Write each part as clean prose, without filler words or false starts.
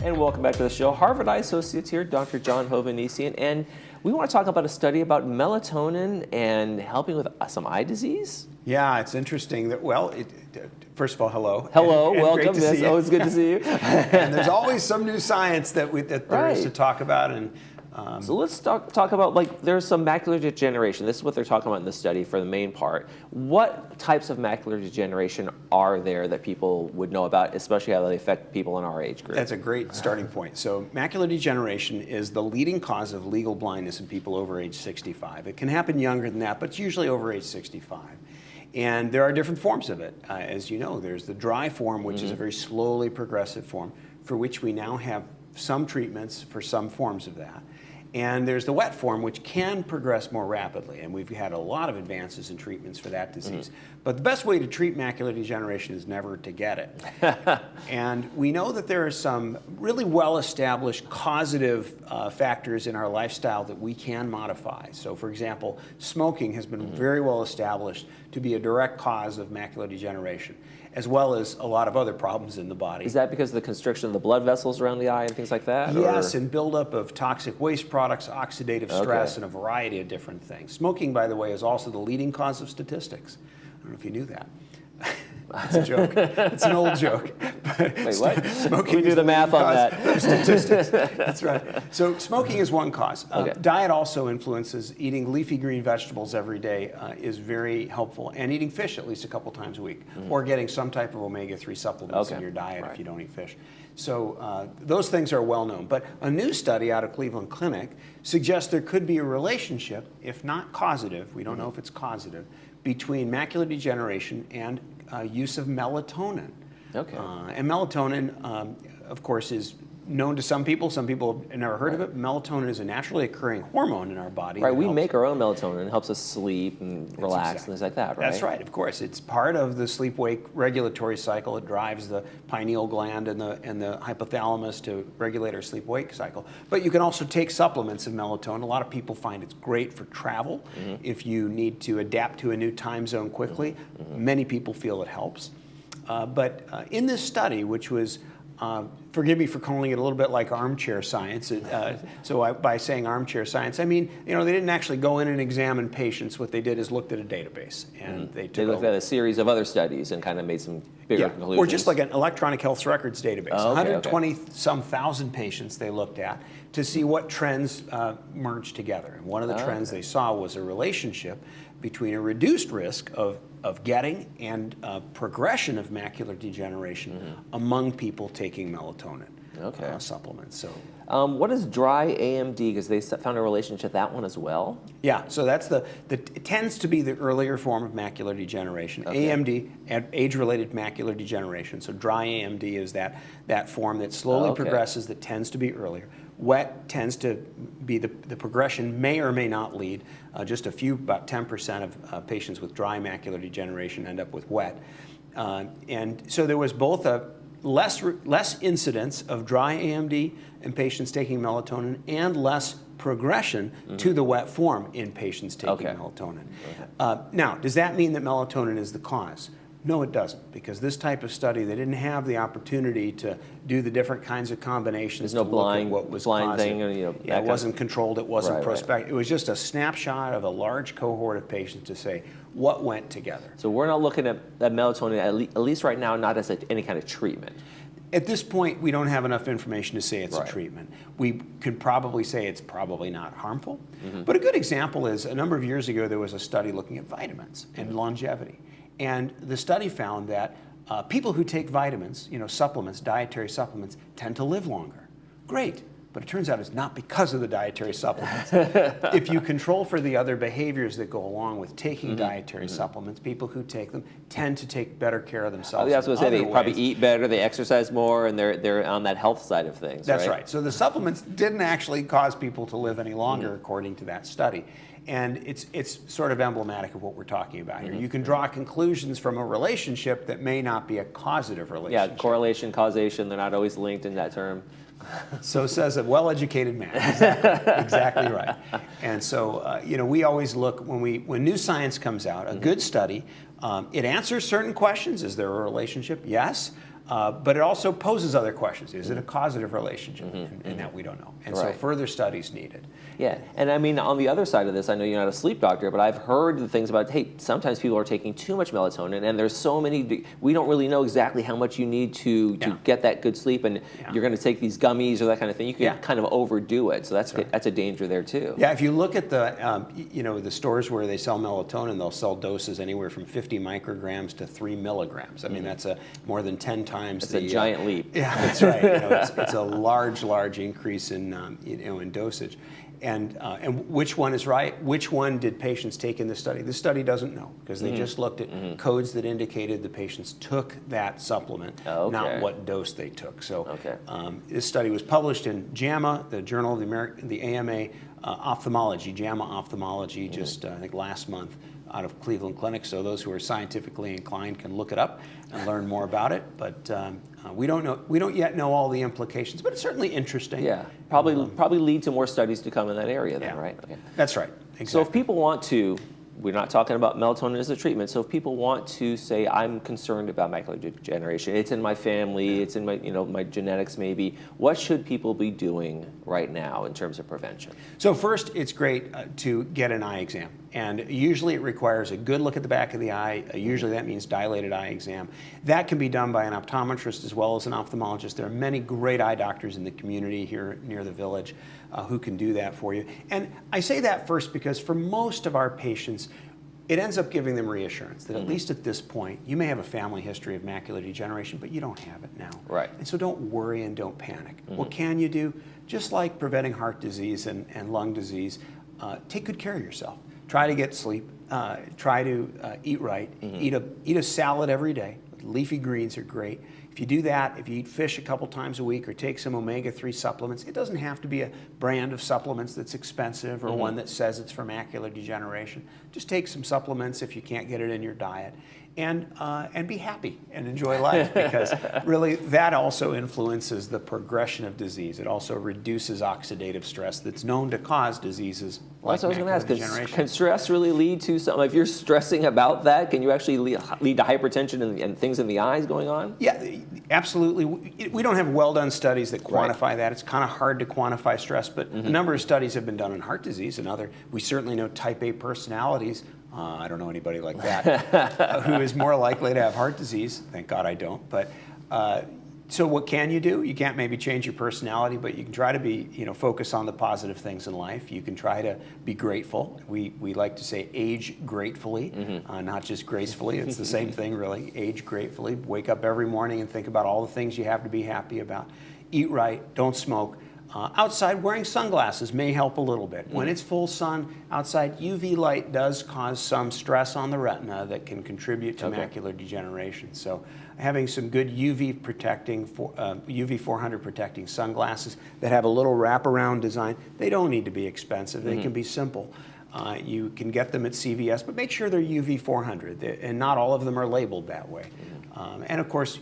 And welcome back to the show. Harvard Eye Associates here, Dr. John Hovhannissian, and we want to talk about a study about melatonin and helping with some eye disease. Yeah, it's interesting that, well, first of all, hello. Hello, and welcome. It's always good to see you. And there's always some new science that there is to talk about. And so let's talk about, like, there's some macular degeneration. This is what they're talking about in the study for the main part. What types of macular degeneration are there that people would know about, especially how they affect people in our age group? That's a great starting point. So macular degeneration is the leading cause of legal blindness in people over age 65. It can happen younger than that, but it's usually over age 65. And there are different forms of it. As you know, there's the dry form, which is a very slowly progressive form, for which we now have some treatments for some forms of that. And there's the wet form, which can progress more rapidly, and we've had a lot of advances in treatments for that disease. But the best way to treat macular degeneration is never to get it. And we know that there are some really well-established causative factors in our lifestyle that we can modify. So, for example, smoking has been very well established to be a direct cause of macular degeneration, as well as a lot of other problems in the body. Is that because of the constriction of the blood vessels around the eye and things like that? Yes, and buildup of toxic waste products, oxidative stress, and a variety of different things. Smoking, by the way, is also the leading cause of statistics. I don't know if you knew that. It's a joke. It's an old joke. Wait, what? Smoking we do the math on that. Statistics. That's right. So smoking is one cause. Diet also influences. Eating leafy green vegetables every day is very helpful, and eating fish at least a couple times a week, or getting some type of omega-3 supplements in your diet if you don't eat fish. So those things are well known. But a new study out of Cleveland Clinic suggests there could be a relationship, if not causative, we don't know if it's causative, between macular degeneration and use of melatonin. And melatonin, of course, is known to some people. Some people have never heard of it. Melatonin is a naturally occurring hormone in our body. Right, we make our own melatonin. It helps us sleep and relax and things like that, right? That's right, of course. It's part of the sleep-wake regulatory cycle. It drives the pineal gland and the hypothalamus to regulate our sleep-wake cycle. But you can also take supplements of melatonin. A lot of people find it's great for travel. If you need to adapt to a new time zone quickly, many people feel it helps. But in this study, which was forgive me for calling it a little bit like armchair science. By saying armchair science, I mean, they didn't actually go in and examine patients. What they did is looked at a database, and they looked at a series of other studies and kind of made some bigger conclusions. Or just like an electronic health records database. 120-some thousand patients they looked at to see what trends merged together. And one of the trends they saw was a relationship between a reduced risk of getting and progression of macular degeneration among people taking melatonin supplements. So, what is dry AMD? Because they found a relationship that one as well. Yeah, so that's it tends to be the earlier form of macular degeneration. AMD, age-related macular degeneration. So dry AMD is that form that slowly progresses, that tends to be earlier. Wet tends to be the progression may or may not lead. Just about 10% of patients with dry macular degeneration end up with wet. And so there was both a less incidence of dry AMD in patients taking melatonin and less progression to the wet form in patients taking melatonin. Now, does that mean that melatonin is the cause? No, it doesn't, because this type of study, they didn't have the opportunity to do the different kinds of combinations. There's no to look at what was blind causing. thing. It wasn't controlled. It wasn't prospective. It was just a snapshot of a large cohort of patients to say what went together. So we're not looking at melatonin, at least right now, not as any kind of treatment. At this point, we don't have enough information to say it's a treatment. We could probably say it's probably not harmful. But a good example is a number of years ago, there was a study looking at vitamins and longevity. And the study found that people who take vitamins, supplements, dietary supplements, tend to live longer. Great. But it turns out it's not because of the dietary supplements. If you control for the other behaviors that go along with taking dietary supplements, people who take them tend to take better care of themselves. I was going to say they probably eat better, they exercise more, and they're on that health side of things. That's right. So the supplements didn't actually cause people to live any longer, according to that study. And it's sort of emblematic of what we're talking about here. You can draw conclusions from a relationship that may not be a causative relationship. Yeah, correlation, causation, they're not always linked in that term. So says a well-educated man. Exactly right. And so, we always look, when new science comes out, a good study, it answers certain questions. Is there a relationship? Yes. But it also poses other questions. Is it a causative relationship? And that we don't know. And so Right. further studies needed. Yeah, and I mean, on the other side of this, I know you're not a sleep doctor, but I've heard the things about, hey, sometimes people are taking too much melatonin, and there's so many, we don't really know exactly how much you need to get that good sleep, and you're going to take these gummies or that kind of thing. You can kind of overdo it, so that's a danger there too. Yeah, if you look at the, the stores where they sell melatonin, they'll sell doses anywhere from 50 micrograms to 3 milligrams. I mean, that's more than 10 times. It's a giant leap. Yeah, that's right. It's a large increase in in dosage. And which one is right? Which one did patients take in the study? The study doesn't know because they just looked at codes that indicated the patients took that supplement, not what dose they took. So this study was published in JAMA, the Journal of the AMA Ophthalmology, JAMA Ophthalmology, just I think last month out of Cleveland Clinic. So those who are scientifically inclined can look it up and learn more about it. But we don't yet know all the implications, but it's certainly interesting. Yeah, probably lead to more studies to come in that area then, right? Okay. That's right. Exactly. So if people want to, we're not talking about melatonin as a treatment, so if people want to say, I'm concerned about macular degeneration, it's in my family, it's in my, my genetics maybe, what should people be doing right now in terms of prevention? So first, it's great to get an eye exam. And usually it requires a good look at the back of the eye. Usually that means dilated eye exam. That can be done by an optometrist as well as an ophthalmologist. There are many great eye doctors in the community here near the village who can do that for you. And I say that first because for most of our patients, it ends up giving them reassurance that at least at this point, you may have a family history of macular degeneration, but you don't have it now. Right. And so don't worry and don't panic. What can you do? Just like preventing heart disease and lung disease, take good care of yourself. Try to get sleep. Try to eat right. Eat a salad every day. Leafy greens are great. If you do that, if you eat fish a couple times a week or take some omega-3 supplements, it doesn't have to be a brand of supplements that's expensive or one that says it's for macular degeneration. Just take some supplements if you can't get it in your diet. And be happy and enjoy life because really that also influences the progression of disease. It also reduces oxidative stress that's known to cause diseases like That's what I was macular going to ask. degeneration. Can stress really lead to something? If you're stressing about that, can you actually lead to hypertension and things in the eyes going on? Yeah, absolutely. We don't have well-done studies that quantify that. It's kind of hard to quantify stress, but a number of studies have been done on heart disease and other. We certainly know type A personalities. I don't know anybody like that who is more likely to have heart disease. Thank God I don't. But so what can you do? You can't maybe change your personality, but you can try to be, focus on the positive things in life. You can try to be grateful. We like to say age gratefully, not just gracefully. It's the same thing, really. Age gratefully. Wake up every morning and think about all the things you have to be happy about. Eat right. Don't smoke. Outside, wearing sunglasses may help a little bit. When it's full sun outside, UV light does cause some stress on the retina that can contribute to macular degeneration. So having some good UV protecting, UV 400 protecting sunglasses that have a little wraparound design, they don't need to be expensive. They can be simple. You can get them at CVS, but make sure they're UV 400, and not all of them are labeled that way. And of course,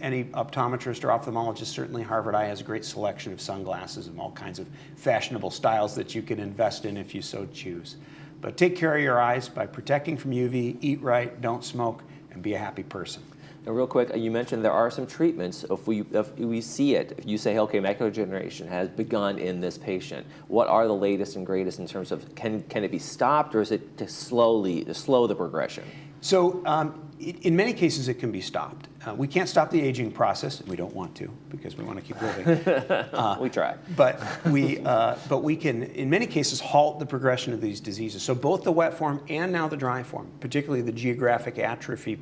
any optometrist or ophthalmologist, certainly Harvard Eye has a great selection of sunglasses and all kinds of fashionable styles that you can invest in if you so choose. But take care of your eyes by protecting from UV, eat right, don't smoke, and be a happy person. Now, real quick, you mentioned there are some treatments. If we see it, if you say, okay, macular degeneration has begun in this patient, what are the latest and greatest in terms of can it be stopped, or is it to slow the progression? So in many cases, it can be stopped. We can't stop the aging process. We don't want to because we want to keep living. We try. But we can, in many cases, halt the progression of these diseases. So both the wet form and now the dry form, particularly the geographic atrophy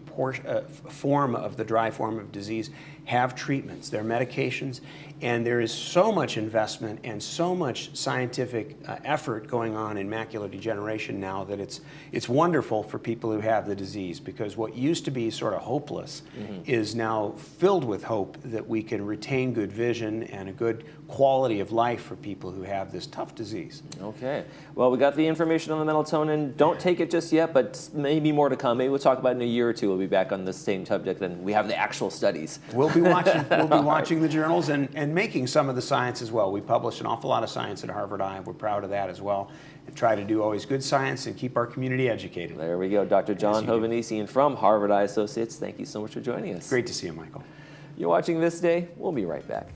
form of the dry form of disease, have treatments. There are medications, and there is so much investment and so much scientific effort going on in macular degeneration now that it's wonderful for people who have the disease, because what used to be sort of hopeless is now filled with hope that we can retain good vision and a good quality of life for people who have this tough disease. Okay. Well, we got the information on the melatonin. Don't take it just yet, but maybe more to come. Maybe we'll talk about it in a year or two. We'll be back on the same subject, and we have the actual studies. We'll be watching the journals and making some of the science as well. We publish an awful lot of science at Harvard Eye. We're proud of that as well. And try to do always good science and keep our community educated. There we go. Dr. John Hovannisian from Harvard Eye Associates. Thank you so much for joining us. Great to see you, Michael. You're watching This Day. We'll be right back.